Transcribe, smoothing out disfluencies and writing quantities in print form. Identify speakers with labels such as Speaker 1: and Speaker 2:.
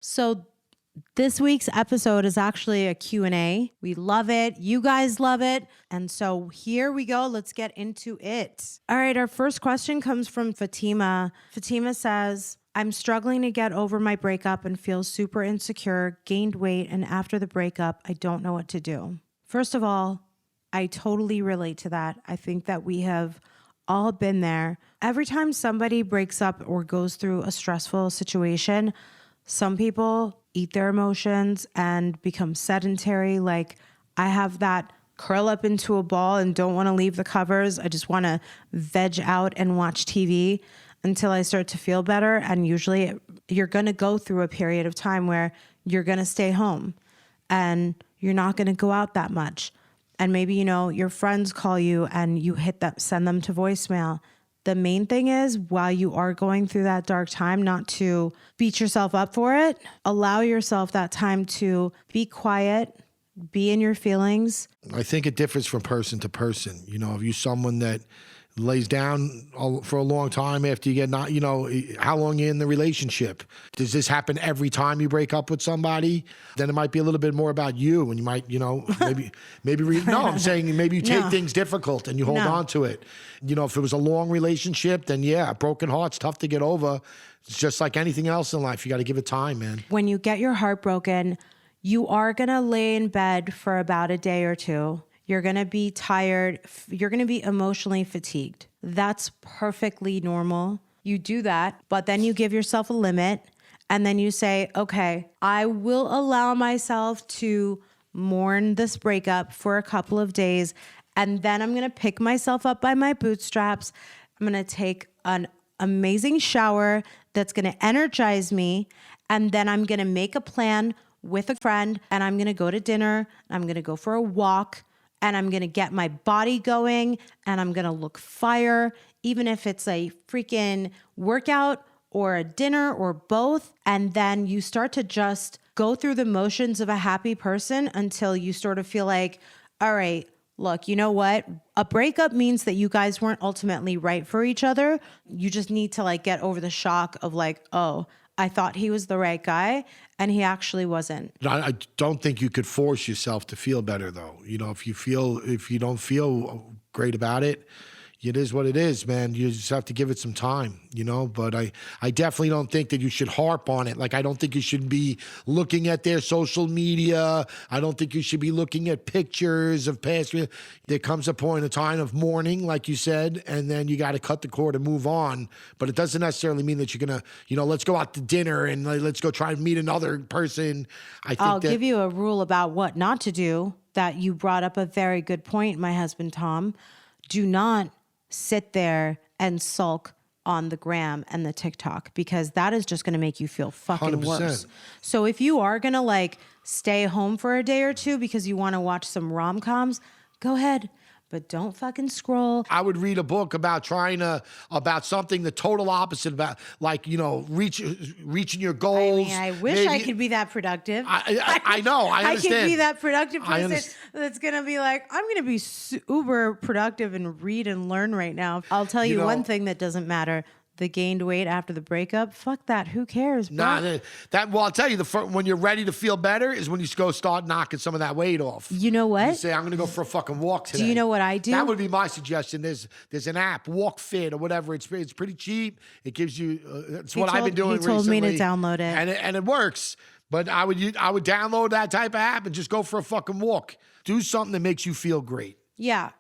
Speaker 1: So this week's episode is actually a Q&A. We love it. You guys love it. And so here we go. Let's get into it. All right. Our first question comes from Fatima. Fatima says, I'm struggling to get over my breakup and feel super insecure, gained weight, and after the breakup, I don't know what to do. First of all, I totally relate to that. I think that we have all been there. Every time somebody breaks up or goes through a stressful situation, some people eat their emotions and become sedentary. Like I have that curl up into a ball and don't want to leave the covers. I just want to veg out and watch TV until I start to feel better. And usually you're going to go through a period of time where you're going to stay home and you're not going to go out that much. And maybe, your friends call you and you send them to voicemail. The main thing is, while you are going through that dark time, not to beat yourself up for it. Allow yourself that time to be quiet, be in your feelings.
Speaker 2: I think it differs from person to person. If you're someone that lays down for a long time after you get not, how long you're in the relationship. Does this happen every time you break up with somebody? Then it might be a little bit more about you, and you might, I'm saying maybe you take things difficult and you hold on to it. If it was a long relationship, then yeah, a broken heart's tough to get over. It's just like anything else in life. You got to give it time, man.
Speaker 1: When you get your heart broken, you are going to lay in bed for about a day or two. You're going to be tired. You're going to be emotionally fatigued. That's perfectly normal. You do that, but then you give yourself a limit and then you say, okay, I will allow myself to mourn this breakup for a couple of days. And then I'm going to pick myself up by my bootstraps. I'm going to take an amazing shower that's going to energize me. And then I'm going to make a plan with a friend and I'm going to go to dinner. I'm going to go for a walk. And I'm going to get my body going and I'm going to look fire, even if it's a freaking workout or a dinner or both. And then you start to just go through the motions of a happy person until you sort of feel like, all right, look, you know what? A breakup means that you guys weren't ultimately right for each other. You just need to get over the shock of oh, I thought he was the right guy and he actually wasn't.
Speaker 2: I don't think you could force yourself to feel better though. If you don't feel great about it, it is what it is, man. You just have to give it some time, but I definitely don't think that you should harp on it. I don't think you should be looking at their social media. I don't think you should be looking at pictures of past. There comes a point in time of mourning, like you said, and then you got to cut the cord and move on. But it doesn't necessarily mean that you're going to, let's go out to dinner and let's go try and meet another person.
Speaker 1: I'll give you a rule about what not to do that you brought up a very good point, my husband, Tom. Do not sit there and sulk on the gram and the TikTok because that is just going to make you feel fucking 100%. Worse. So if you are going to stay home for a day or two because you want to watch some rom-coms, go ahead. But don't fucking scroll.
Speaker 2: I would read a book about about something the total opposite about reaching your goals.
Speaker 1: I wish I could be that productive.
Speaker 2: I know. I understand.
Speaker 1: I could be that productive person that's going to be I'm going to be uber productive and read and learn right now. I'll tell you one thing that doesn't matter. The gained weight after the breakup, fuck that. Who cares, bro?
Speaker 2: I'll tell you, when you're ready to feel better is when you go start knocking some of that weight off.
Speaker 1: You know what?
Speaker 2: You say, I'm going to go for a fucking walk today.
Speaker 1: Do you know what I do?
Speaker 2: That would be my suggestion. There's an app, Walk Fit or whatever. It's pretty cheap. It gives you, it's what I've been doing recently.
Speaker 1: He told me to download it.
Speaker 2: And it works. But I would download that type of app and just go for a fucking walk. Do something that makes you feel great.
Speaker 1: Yeah.